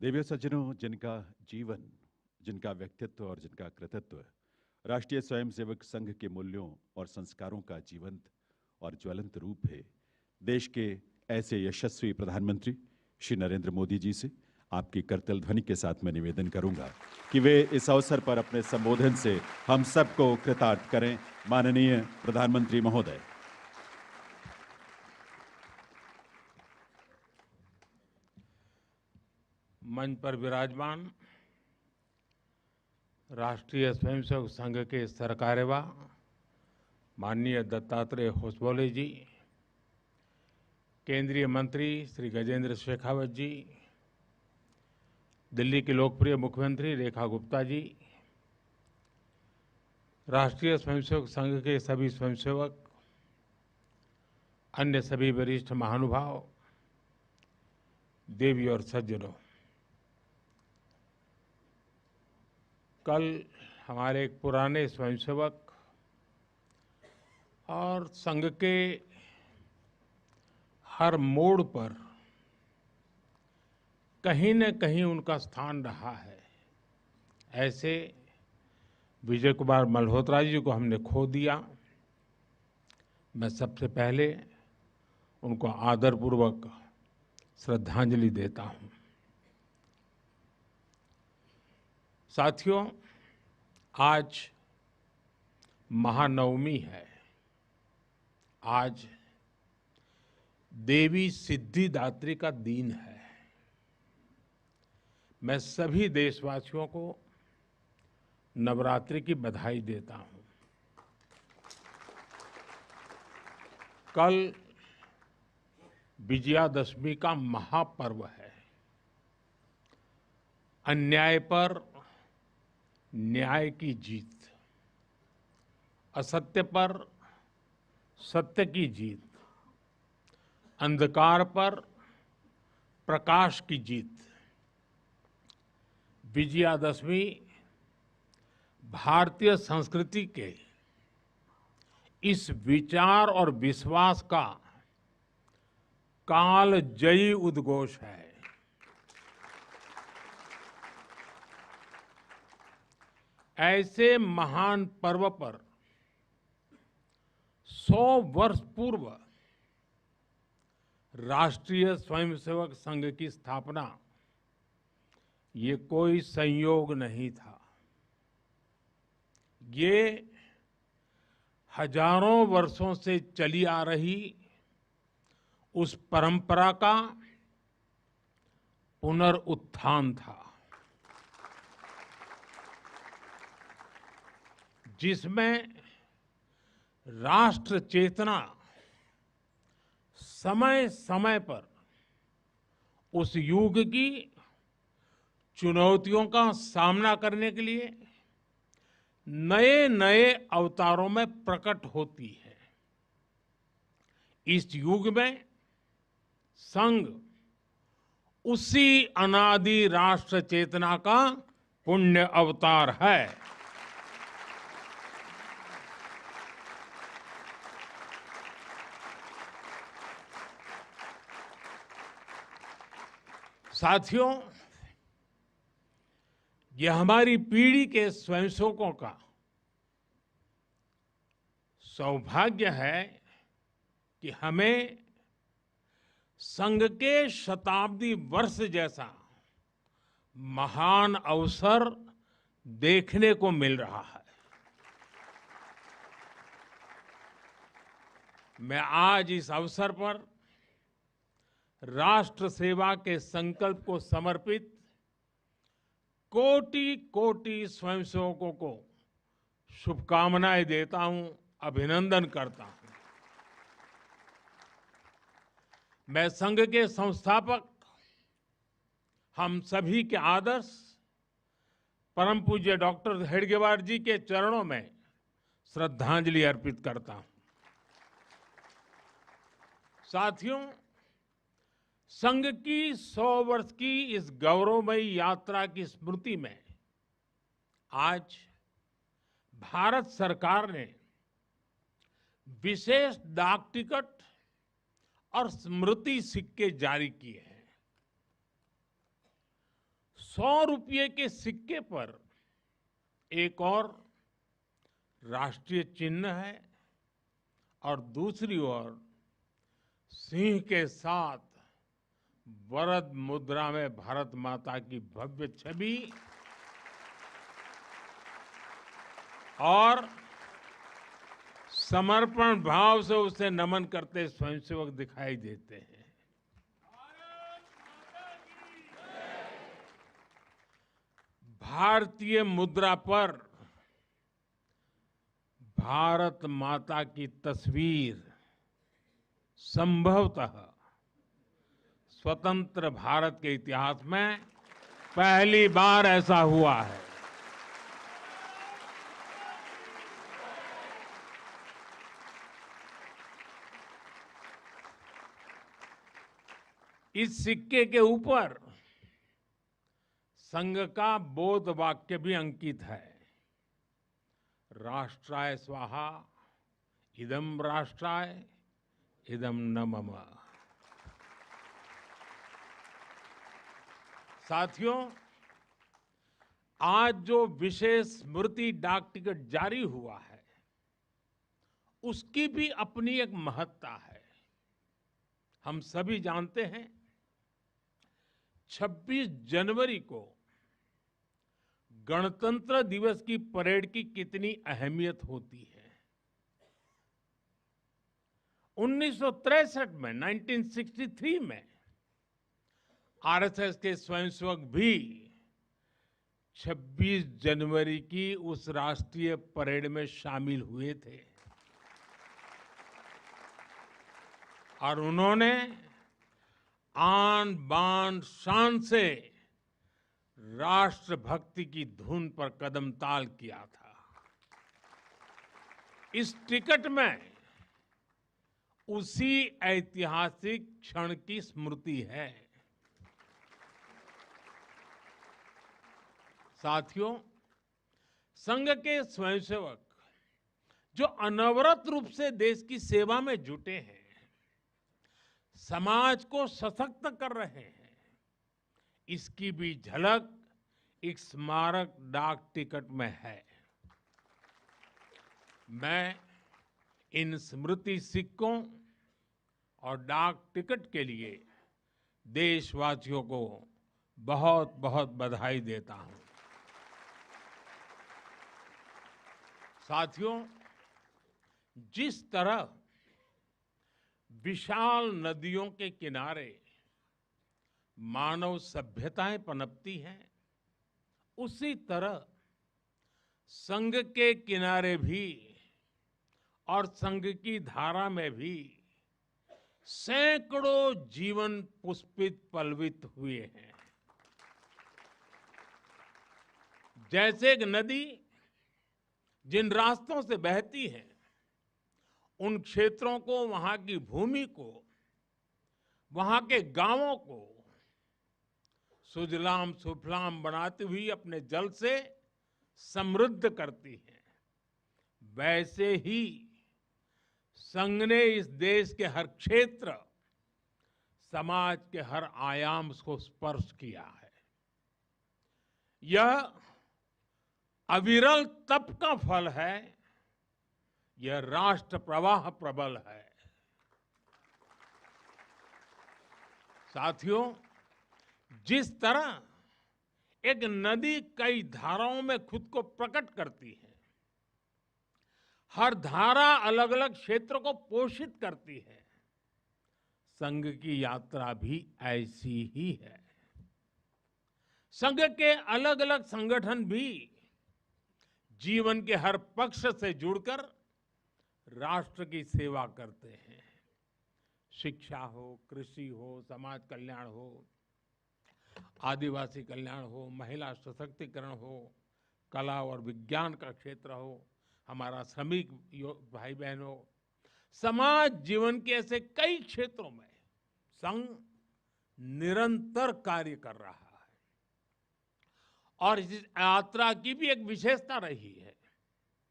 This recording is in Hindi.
देवियों सज्जनों, जिनका जीवन, जिनका व्यक्तित्व और जिनका कृतित्व राष्ट्रीय स्वयंसेवक संघ के मूल्यों और संस्कारों का जीवंत और ज्वलंत रूप है, देश के ऐसे यशस्वी प्रधानमंत्री श्री नरेंद्र मोदी जी से आपकी करतल ध्वनि के साथ मैं निवेदन करूंगा कि वे इस अवसर पर अपने संबोधन से हम सबको कृतार्थ करें। माननीय प्रधानमंत्री महोदय। मंच पर विराजमान राष्ट्रीय स्वयंसेवक संघ के सरकार्यवा माननीय दत्तात्रेय होसबोले जी, केंद्रीय मंत्री श्री गजेंद्र शेखावत जी, दिल्ली के लोकप्रिय मुख्यमंत्री रेखा गुप्ता जी, राष्ट्रीय स्वयंसेवक संघ के सभी स्वयंसेवक, अन्य सभी वरिष्ठ महानुभाव, देवी और सज्जनों, कल हमारे एक पुराने स्वयंसेवक और संघ के हर मोड़ पर कहीं न कहीं उनका स्थान रहा है, ऐसे विजय कुमार मल्होत्रा जी को हमने खो दिया। मैं सबसे पहले उनको आदरपूर्वक श्रद्धांजलि देता हूं। साथियों, आज महानवमी है। आज देवी सिद्धिदात्री का दिन है। मैं सभी देशवासियों को नवरात्रि की बधाई देता हूं। कल विजयादशमी का महापर्व है। अन्याय पर न्याय की जीत, असत्य पर सत्य की जीत, अंधकार पर प्रकाश की जीत। विजयादशमी भारतीय संस्कृति के इस विचार और विश्वास का कालजयी उद्घोष है। ऐसे महान पर्व पर 100 वर्ष पूर्व राष्ट्रीय स्वयंसेवक संघ की स्थापना, ये कोई संयोग नहीं था। ये हजारों वर्षों से चली आ रही उस परंपरा का पुनरुत्थान था, जिसमें राष्ट्र चेतना समय समय पर उस युग की चुनौतियों का सामना करने के लिए नए नए अवतारों में प्रकट होती है। इस युग में संघ उसी अनादि राष्ट्र चेतना का पुण्य अवतार है। साथियों, यह हमारी पीढ़ी के स्वयंसेवकों का सौभाग्य है कि हमें संघ के शताब्दी वर्ष जैसा महान अवसर देखने को मिल रहा है। मैं आज इस अवसर पर राष्ट्र सेवा के संकल्प को समर्पित कोटि कोटि स्वयंसेवकों को शुभकामनाएं देता हूं, अभिनंदन करता हूं। मैं संघ के संस्थापक, हम सभी के आदर्श परम पूज्य डॉक्टर हेडगेवार जी के चरणों में श्रद्धांजलि अर्पित करता हूं। साथियों, संघ की 100 वर्ष की इस गौरवमयी यात्रा की स्मृति में आज भारत सरकार ने विशेष डाक टिकट और स्मृति सिक्के जारी किए हैं। 100 रुपये के सिक्के पर एक और राष्ट्रीय चिन्ह है और दूसरी ओर सिंह के साथ वरद मुद्रा में भारत माता की भव्य छवि और समर्पण भाव से उसे नमन करते स्वयंसेवक दिखाई देते हैं। भारतीय मुद्रा पर भारत माता की तस्वीर संभवतः स्वतंत्र भारत के इतिहास में पहली बार ऐसा हुआ है। इस सिक्के के ऊपर संघ का बोध वाक्य भी अंकित है। राष्ट्राय स्वाहा इदं राष्ट्राय इदं न मम। साथियों, आज जो विशेष स्मृति डाक टिकट जारी हुआ है उसकी भी अपनी एक महत्ता है। हम सभी जानते हैं 26 जनवरी को गणतंत्र दिवस की परेड की कितनी अहमियत होती है। 1963 में 1963 में आरएसएस के स्वयंसेवक भी 26 जनवरी की उस राष्ट्रीय परेड में शामिल हुए थे और उन्होंने आन बान शान से राष्ट्रभक्ति की धुन पर कदम ताल किया था। इस टिकट में उसी ऐतिहासिक क्षण की स्मृति है। साथियों, संघ के स्वयंसेवक जो अनवरत रूप से देश की सेवा में जुटे हैं, समाज को सशक्त कर रहे हैं, इसकी भी झलक एक स्मारक डाक टिकट में है। मैं इन स्मृति सिक्कों और डाक टिकट के लिए देशवासियों को बहुत बहुत बधाई देता हूं। साथियों, जिस तरह विशाल नदियों के किनारे मानव सभ्यताएं पनपती हैं, उसी तरह संघ के किनारे भी और संघ की धारा में भी सैकड़ों जीवन पुष्पित पल्वित हुए हैं। जैसे एक नदी जिन रास्तों से बहती है, उन क्षेत्रों को, वहां की भूमि को, वहां के गांवों को सुजलाम सुफलाम बनाती हुई अपने जल से समृद्ध करती है, वैसे ही संघ ने इस देश के हर क्षेत्र, समाज के हर आयाम को स्पर्श किया है। यह अविरल तप का फल है, यह राष्ट्र प्रवाह प्रबल है। साथियों, जिस तरह एक नदी कई धाराओं में खुद को प्रकट करती है, हर धारा अलग अलग क्षेत्र को पोषित करती है, संघ की यात्रा भी ऐसी ही है। संघ के अलग अलग संगठन भी जीवन के हर पक्ष से जुड़कर राष्ट्र की सेवा करते हैं। शिक्षा हो, कृषि हो, समाज कल्याण हो, आदिवासी कल्याण हो, महिला सशक्तिकरण हो, कला और विज्ञान का क्षेत्र हो, हमारा श्रमिक भाई बहन हो, समाज जीवन के ऐसे कई क्षेत्रों में संघ निरंतर कार्य कर रहा है। और इस यात्रा की भी एक विशेषता रही है